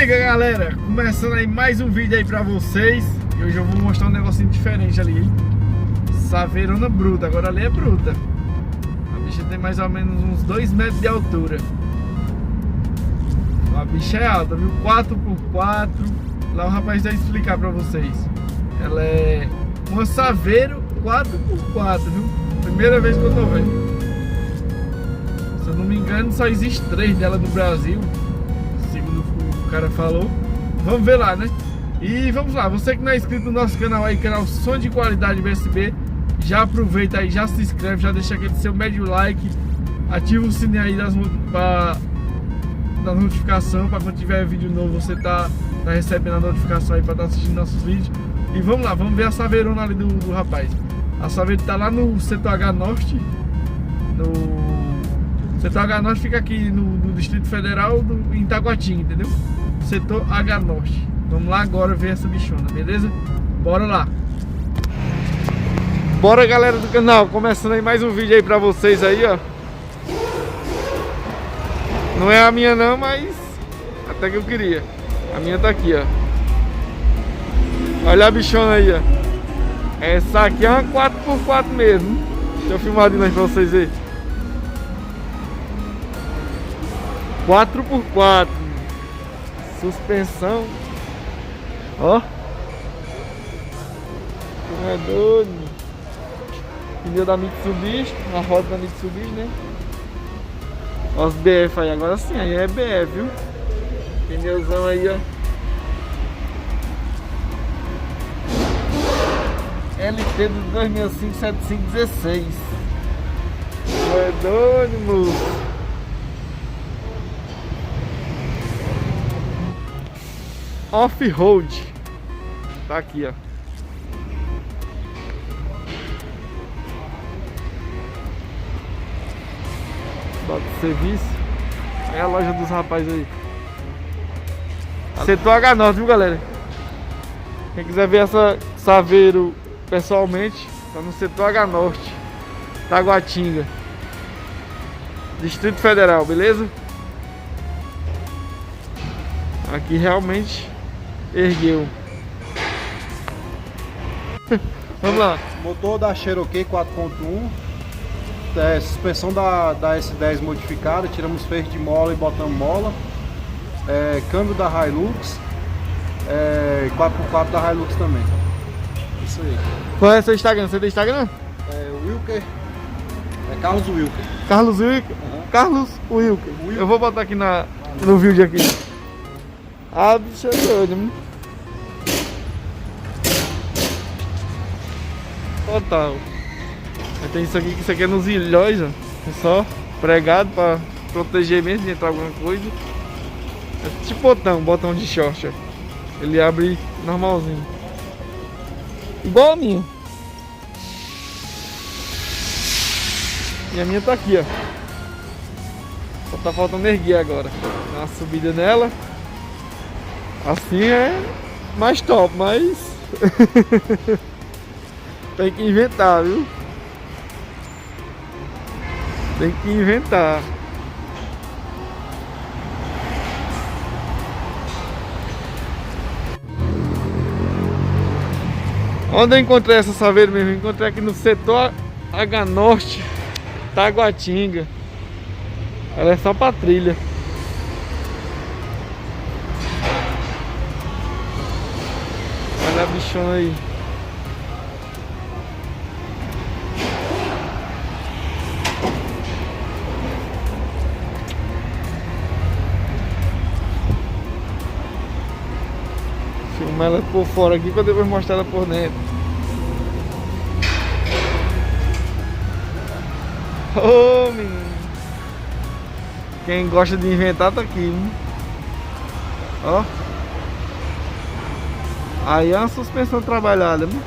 liga, galera, começando aí mais um vídeo aí pra vocês. E hoje eu vou mostrar um negocinho diferente ali, hein? Saveirona bruta, agora ali é bruta. A bicha tem mais ou menos uns 2 metros de altura. A bicha é alta, viu? 4x4. Lá o rapaz vai explicar pra vocês. Ela é uma Saveiro 4x4, viu? Primeira vez que eu tô vendo. Se eu não me engano, só existe 3 dela no Brasil, segundo o cara falou. Vamos ver lá, né? E vamos lá, você que não é inscrito no nosso canal aí, canal Som de Qualidade BSB, já aproveita aí, já se inscreve, já deixa aquele seu médio like, ativa o sininho aí da notificação, para quando tiver vídeo novo você tá recebendo a notificação aí para estar assistindo nossos vídeos. E vamos lá, vamos ver a Saveirona ali do rapaz. A Saveiro tá lá no setor H Norte. No setor H Norte fica aqui no Distrito Federal, em Taguatinga, entendeu? Setor H Norte. Vamos lá agora ver essa bichona, beleza? Bora lá. Bora, galera do canal, começando aí mais um vídeo aí pra vocês aí, ó. Não é a minha não, mas até que eu queria. A minha tá aqui, ó. Olha a bichona aí, ó. Essa aqui é uma 4x4 mesmo. Deixa eu filmar de novo pra vocês verem. 4x4. Suspensão. Ó. Não é doido. Pneu da Mitsubishi. A roda da Mitsubishi, né? Ó os BF aí. Agora sim, aí é BF, viu? Pneuzão aí, ó. LT do 2005-7516. Não é doido, moço. Off-road. Tá aqui, ó. Bota o serviço. É a loja dos rapazes aí. Setor H Norte, viu, galera? Quem quiser ver essa Saveiro pessoalmente, tá no setor H Norte, Taguatinga, Distrito Federal, beleza? Aqui realmente ergueu. Vamos lá. Motor da Cherokee 4.1, suspensão da S10 modificada, tiramos feixe de mola e botamos mola, câmbio da Hilux, 4x4 da Hilux também. Isso aí. Qual é o seu Instagram? Você tem Instagram? Wilker, Carlos Wilker. Carlos Wilker? Uhum. Carlos Wilker. Eu vou botar aqui no vídeo aqui. Ah, bicho é doido. Total. Aí tem isso aqui, que isso aqui é nos ilhóis, ó. É só pregado pra proteger mesmo de entrar alguma coisa. É tipo botão de short, ó. Ele abre normalzinho. Igual a minha. E a minha tá aqui, ó. Só tá faltando erguer agora. Dá uma subida nela. Assim é mais top, mas tem que inventar, viu? Tem que inventar. Onde eu encontrei essa Saveiro mesmo? Eu encontrei aqui no setor H Norte, Taguatinga. Ela é só pra trilha. Olha a bichona aí. Filmar ela por fora aqui pra depois mostrar ela por dentro. Ô, menino. Quem gosta de inventar tá aqui, hein? Ó. Aí é uma suspensão trabalhada, né?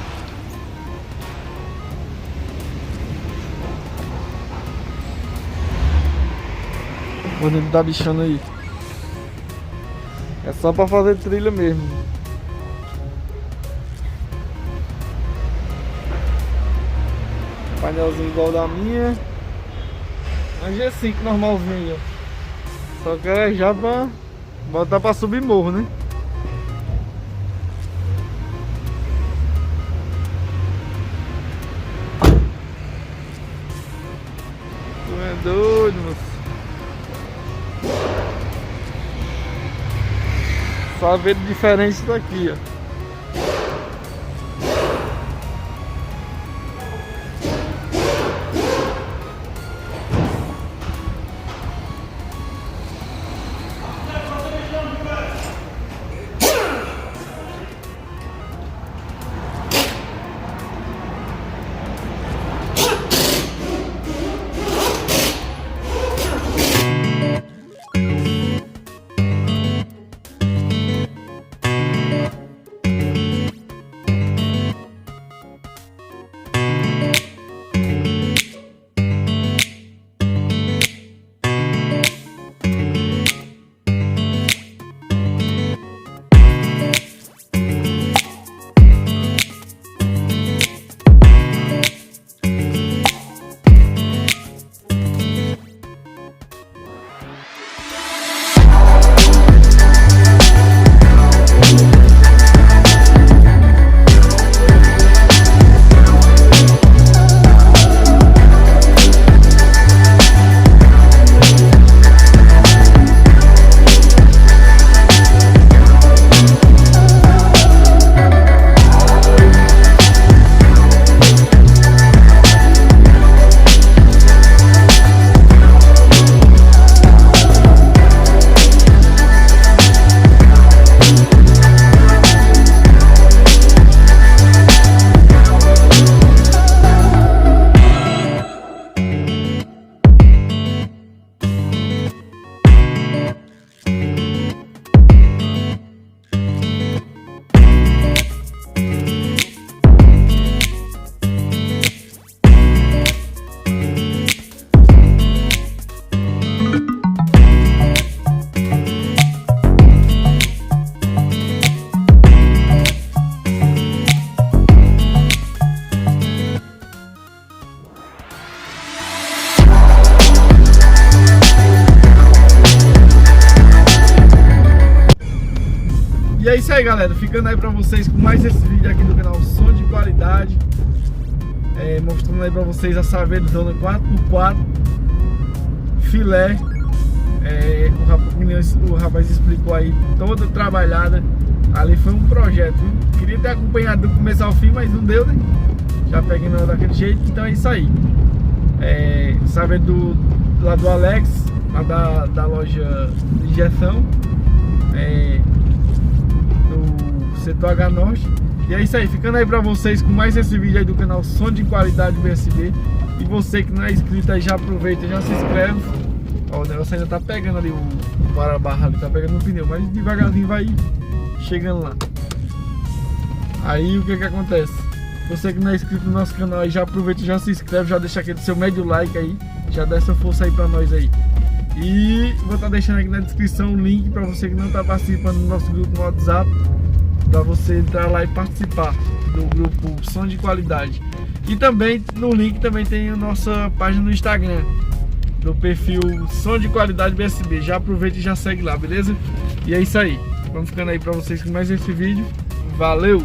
O dentro da bichona aí. É só pra fazer trilha mesmo. Painelzinho igual da minha. A G5 normalzinho, ó. Só que é já pra Botar pra subir morro, né? Tu é doido, moço. Só vendo diferente daqui, ó. E é isso aí, galera, ficando aí pra vocês com mais esse vídeo aqui do canal Som de Qualidade, mostrando aí pra vocês a Saveiro Dona 4x4 filé. O rapaz explicou aí toda trabalhada. Ali foi um projeto, viu? Queria ter acompanhado do começo ao fim, mas não deu, né? Já peguei daquele jeito, então é isso aí. Saveiro lá do Alex, lá da loja de injeção, no setor H Norte. E é isso aí, ficando aí pra vocês com mais esse vídeo aí do canal Som de Qualidade BSB. E você que não é inscrito aí, já aproveita, já se inscreve. Ó, o negócio ainda tá pegando ali, o para-barra ali, tá pegando no pneu, mas devagarzinho vai chegando lá. Aí o que que acontece? Você que não é inscrito no nosso canal aí, já aproveita, já se inscreve, já deixa aquele seu médio like aí, já dá essa força aí pra nós aí. E vou estar deixando aqui na descrição o link para você que não está participando do nosso grupo no WhatsApp, para você entrar lá e participar do grupo Som de Qualidade. E também no link também tem a nossa página no Instagram, do perfil Som de Qualidade BSB. Já aproveita e já segue lá, beleza? E é isso aí, vamos ficando aí para vocês com mais esse vídeo. Valeu!